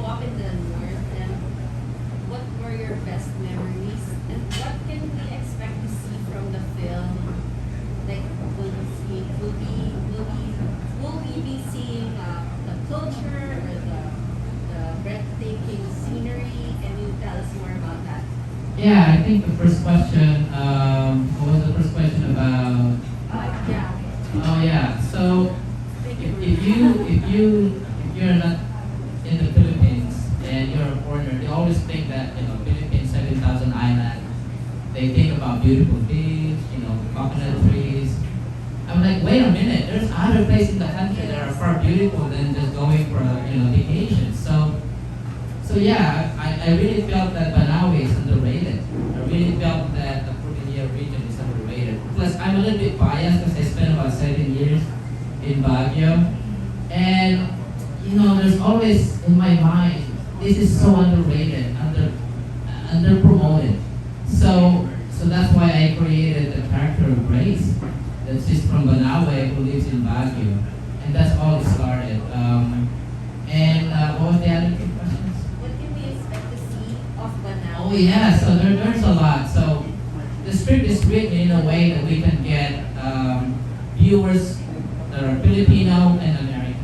up in the north, and what were your best memories? And what can we expect to see from the film? Like, will we be seeing the culture or the breathtaking scenery? Can you tell us more about that? Yeah, I think the first question, what was the first question about? Yeah. Oh yeah, so Thank if, you. if you're not in the Philippines and you're a foreigner, they always think that, Philippines, 7,000 island. They think about beautiful beach, coconut trees. I'm like, wait a minute, there's other places in the country that are far beautiful than just going for vacation. So yeah, I really felt that Banaue is underrated. I really felt that the Cordillera region is underrated. Plus, I'm a little bit biased because I spent about 7 years in Baguio. And, there's always in my mind, this is so underrated, under promoted. So that's why I created the character of Grace. That's just from Banaue who lives in Baguio. And that's all it started. What was the other two questions? What can we expect to see of Banaue? Oh yeah, so there's a lot. So the script is written in a way that we can get viewers that are Filipino and American.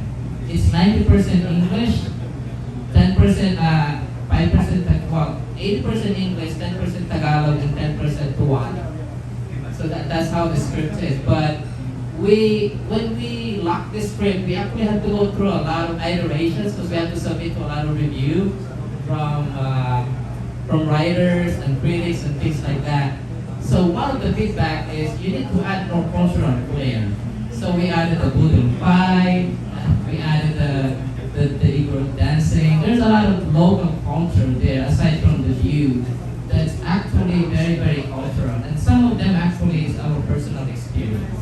It's 90% English, 10%, 5%, 80% English, 10% Tagalog, and 10% Tuwan. So that's how the script is. But when we locked the script, we actually had to go through a lot of iterations because we had to submit to a lot of review from writers and critics and things like that. So one of the feedback is you need to add more cultural flair. So we added the Budol fight, we added the Igor dancing. There's a lot of local culture there aside from the view that's actually very, very cultural. And some of them actually is our personal experience.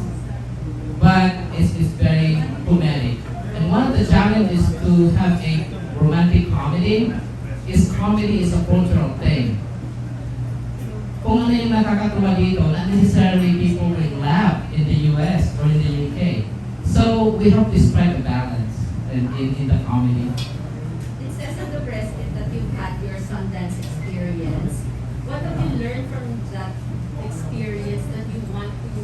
But it's very humanistic. And one of the challenges to have a romantic comedy is a cultural thing. Kung ano yung nakakatuwa dito, not necessarily people will laugh in the US or in the UK. So we have to strike a balance in the comedy. It says on the press kit that you've had your Sundance experience. What have you learned from that experience that you want to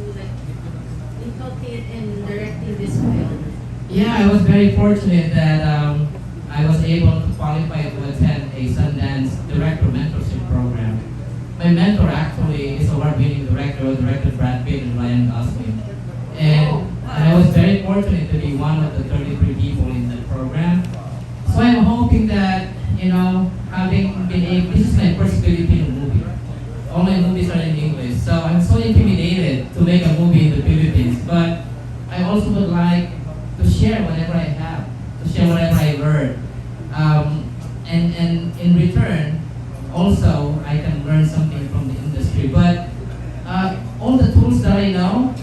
inculcate in directing this film? Yeah, I was very fortunate that I was able to qualify to attend a Sundance Director Mentorship Program. My mentor actually is award-winning director Brad Pitt and Ryan Gosling. And I was very fortunate to be one of the 33 people in the program. So I'm hoping that, having been this is my first Filipino movie. All my movies are in English. So I'm so intimidated to make a movie in the Philippines. But I also would like to share whatever I have, to share whatever I learned. And in return, also, I can learn something from the industry. But all the tools that I know,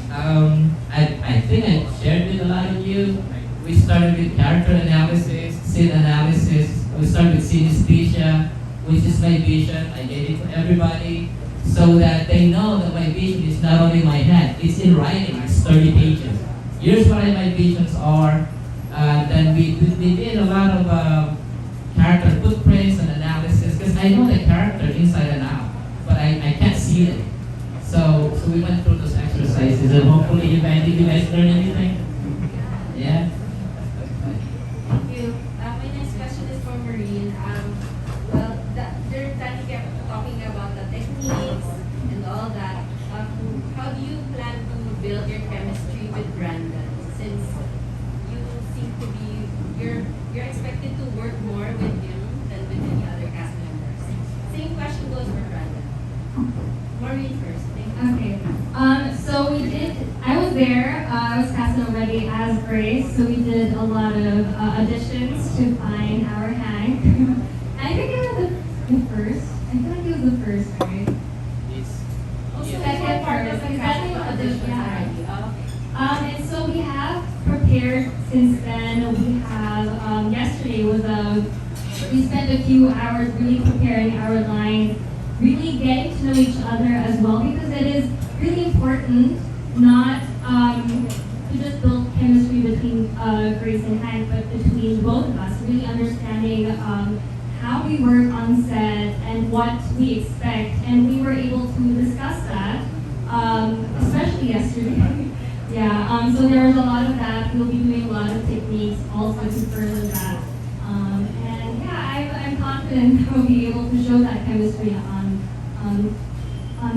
I think I shared with a lot of you. We started with character analysis, scene analysis. We started with synesthesia, which is my vision. I gave it to everybody so that they know that my vision is not only in my head, it's in writing, it's 30 pages. Here's what my visions are. Then we did a lot of character footprints and analysis because I know the character inside and out, but I can't see it. So we went through those exercises and hopefully you guys learned anything? Yeah? Thank you. My next question is for Maureen. Danny kept talking about the techniques and all that. How do you plan to build your chemistry with Brandon? Since you seem to be, you're expected to work more with him than with any other cast members. Same question goes for Brandon. Maureen first. Thank you. Okay. I was there. I was cast already as Grace, so we did a lot of auditions to find our Hank. I think it was the first. I feel like it was the first, right? Also, Second, part of first. the Is that casting the audition audition? already. And so we have prepared since then. We have, yesterday we spent a few hours really preparing our lines, really getting to know each other as well, because it is really important not to just build chemistry between Grace and Hank, but between both of us. really understanding how we work on set and what we expect, and we were able to discuss that, especially yesterday. Yeah, so there was a lot of that. We'll be doing a lot of techniques also to further that. And yeah, I'm confident we'll be able to show that chemistry on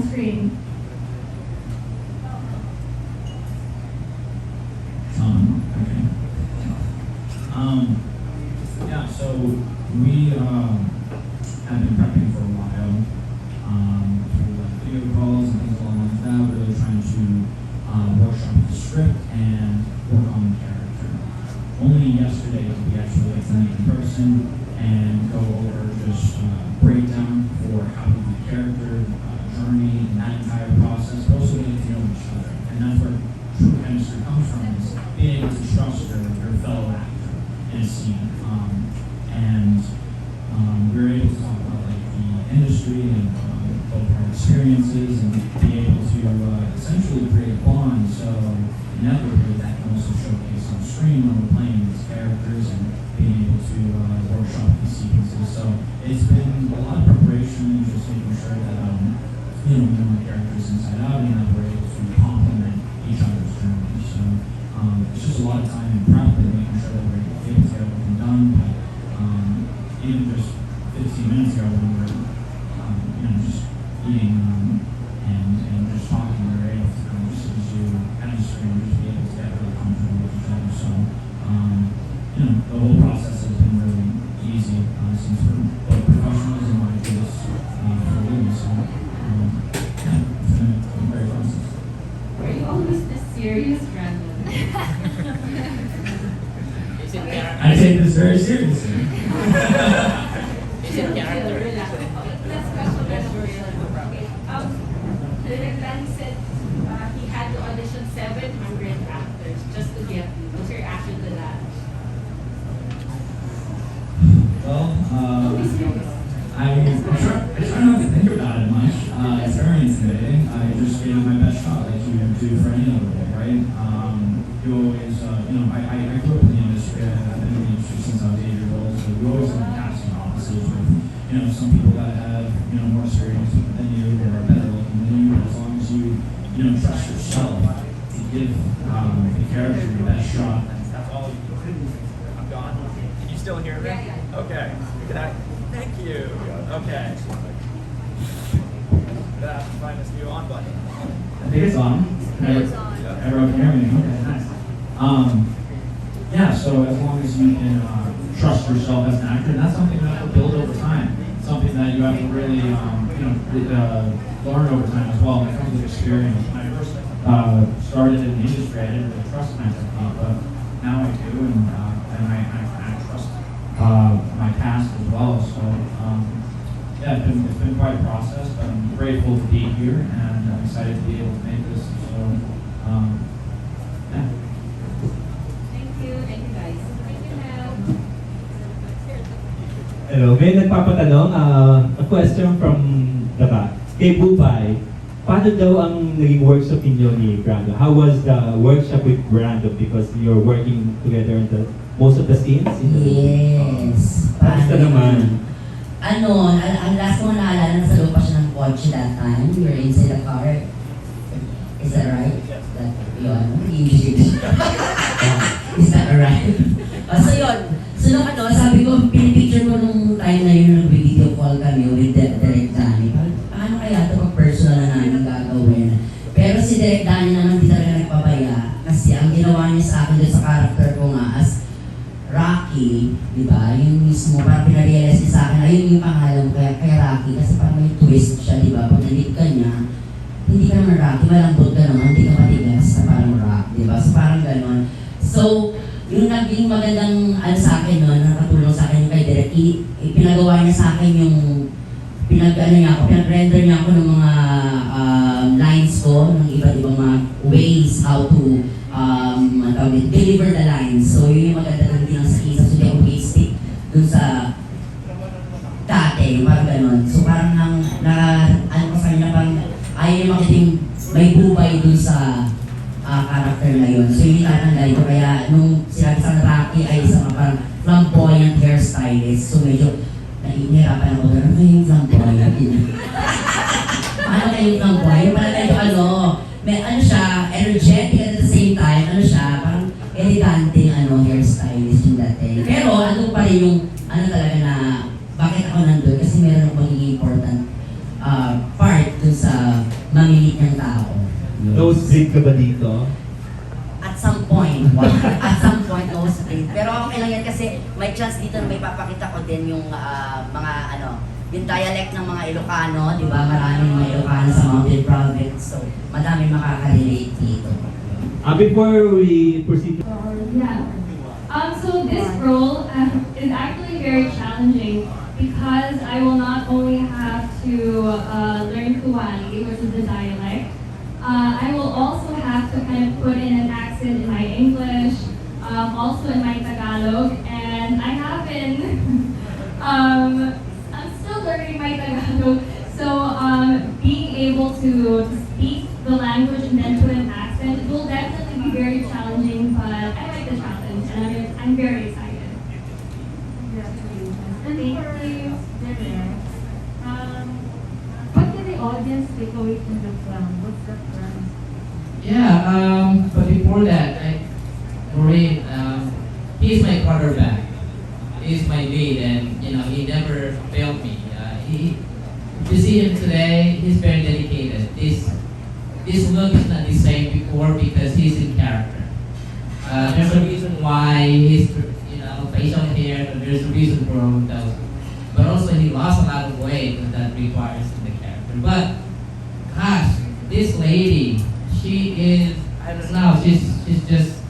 screen. Okay. Yeah, so we have been prepping for a while through like video calls and things along like that, really trying to workshop the script and work on the character. Only yesterday did we actually get to meet in person and go over just breakdown for how to do the character journey and that entire process, but also getting to know each other. And that's where true chemistry comes from, is being able to trust your fellow actor in a scene. We were able to talk about like the industry and both our experiences and be able to essentially create a bond. So inevitably that can also showcase on screen when we're playing these characters and being able to workshop these sequences. So it's been a lot of preparation and just making sure that we know the characters inside out and that we're able to complement each other's journey. So it's just a lot of time and prep and making sure that we're able to get everything done. But even just 15 minutes ago when we were just eating and just talking, we were able to kind of just do chemistry and just be able to get really comfortable with each other. So the whole process has been really easy since we're both professionals and want to do this for a living. So yeah, it's been a great process. Are you always this serious, Brandon? I take this very seriously. Is it character? Relax. Let's Direct Danny said he had to audition 700 actors just to get you. What's your reaction to that? Well, Don't be serious. I try not to think about it much. It's very intimidating. I just gave it my best shot, like you would do for any other role, right? You always, I grew up in the industry. I've been in the industry since I was 8 years old, so we always have casting offices with, some people that have, more experience than you or are better looking than you. But as long as you, trust yourself to give the character your best shot. That's all you do. I'm gone. Can you still hear me? Yeah. Okay. Can I? Thank you. Okay. That finest view on button. I think it's on. It's on. Everyone can hear me. Okay, nice. Yeah, so as long as you can trust yourself as an actor, and that's something you have to build over time. Something that you have to really, learn over time as well. When it comes to experience. When I first started in the industry, I didn't really trust my technique, but now I do, and I trust my cast as well. So yeah, it's been quite a process, but I'm grateful to be here, and I'm excited to be able to make this. So yeah. Thank you guys. Thank you, Mel. Hello, may nagpapatanong, a question from the back. Kay Bubay, paano daw ang naging workshop ninyo ni Brandon? How was the workshop with Brandon? Because you're working together in most of the scenes? Yes. Basta naman. Ang last ko naalala, nasa loob pa siya ng kotse that time. We were inside the car. Is that right? Yes. Yun. Is that alright? So yun. So nung sabi ko, pinipicture ko nung time na yun, nag-video call kami with Direct Danny. Paano kaya ito pag personal na namin gagawin? Pero si Direct Danny naman di talaga nagpabaya. Kasi ang ginawa niya sa akin doon sa character ko nga as Rocky, di ba? Yung mismo, parang pinarealize niya sa akin, ayun yung pangalan mo kaya Rocky. Kasi parang may twist siya, di ba? Pag nalit ka niya, hindi ka naman Rocky, malambot ka naman, hindi ka matigas na parang rock, di ba? So parang gano'n. So, yung naging magandang sa akin noon, nakatulong sa akin yung kay Direk, pinagawa niya sa akin yung pinag-render niya ako ng mga lines ko, ng iba't ibang mga ways how to deliver the lines. So yun yung maganda ng din sa isa, so di ako basic dun sa dati, parang gano'n. So parang ano ko sa kanya, parang ayaw niya makita yung may bubay dun sa character na yun. So yun yung tatanda ito. Kaya nung sinabi sa Rocky ay isang parang flamboyant stylist. So medyo nahihirapan ako na, ano yung flamboyant? Paano kayo flamboyant? Parang medyo may ano siya, energetic at the same time, ano siya, parang elegante hairstylist yung dating. Pero ano pa rin yung, ano talaga na, bakit ako nandun? Kasi meron akong magiging important part dun sa mamimit niyang tao. Nose grip ka ba dito? At some point, no split. Pero okay lang yan kasi may chance dito na may papakita ko din yung mga yung dialect ng mga Ilocano, di ba? Maraming mga Ilocano sa Mountain Province. So, madaming makaka-relate dito. Before we proceed, Yeah. So this role is actually very challenging because I will not only have to learn Kuwali, which is the dialect. I will also have to kind of put in an accent in my English, also in my Tagalog, and I haven't. I'm still learning my Tagalog, so being able to speak the language and then put an accent will definitely be very challenging, but I like the challenge and I'm very excited. And for Derek, what can the audience take away from the film? What's the plan? Yeah, but before that, Maureen, he's my quarterback. He's my lead, and he never failed me. If you see him today, he's very dedicated. This look is not the same before because he's in character. There's a reason why he's facial hair. There's a reason for those. But also he lost a lot of weight that requires the character. But gosh, this lady, she is, I don't know, she's just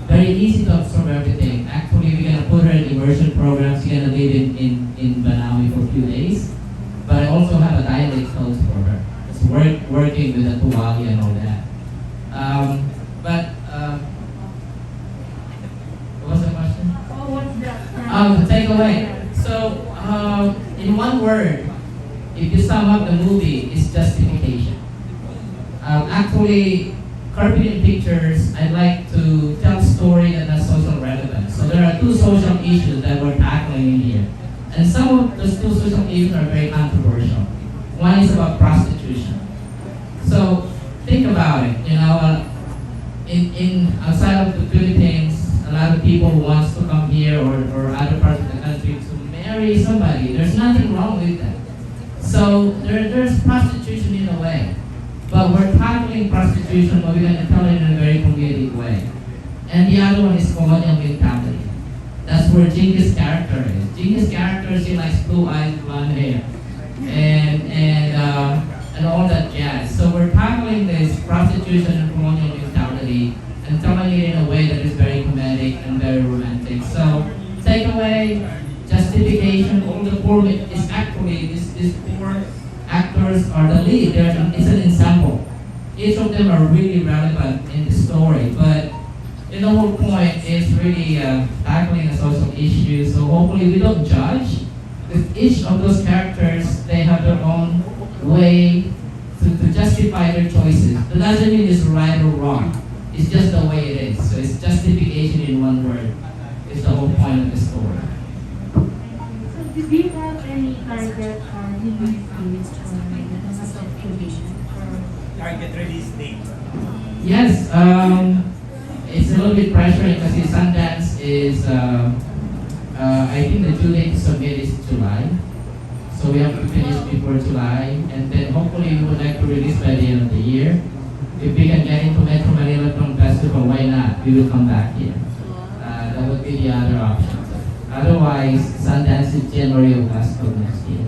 very easy to absorb everything. Actually, we're gonna put her in immersion program. She's gonna live in Banaue for a few days. But I also have a dialect coach for her. It's working with the Tuwali and all that. What was the question? Oh, what's the The takeaway. So, in one word, if you sum up the movie, it's justification. Actually, Carpeting Pictures, I like to tell story that has social relevance. So there are two social issues that we're tackling in here. And some of those two social issues are very controversial. One is about prostitution. So think about it, in outside of the Philippines, a lot of people wants to come here or other parts of the country to marry somebody. There's nothing wrong with that. So there's prostitution in a way. But we're tackling prostitution, but we're going to tell it in a very comedic way. And the other one is colonial mentality. That's where Jinki's character is. Jinki's character, she likes blue eyes, blonde hair, and all that jazz. So we're tackling this prostitution and colonial mentality and telling it in a way that is very comedic and very romantic. So takeaway, justification, all the four is actually these four actors are the lead. It's an ensemble. Each of them are really relevant in the story, but the whole point is really tackling a social issue. So hopefully we don't judge. With each of those characters, they have their own way to justify their choices. That doesn't mean it's right or wrong. It's just the way it is. So it's justification in one word. It's the whole point of the story. So, did you have any target release date or Target release date. Yes, it's a little bit pressuring because the Sundance is, I think the due date to submit is July. So we have to finish before July, and then hopefully we would like to release by the end of the year. If we can get into Metro Manila Film Festival, why not? We will come back here. That would be the other option. Otherwise, Sundance is January of next year.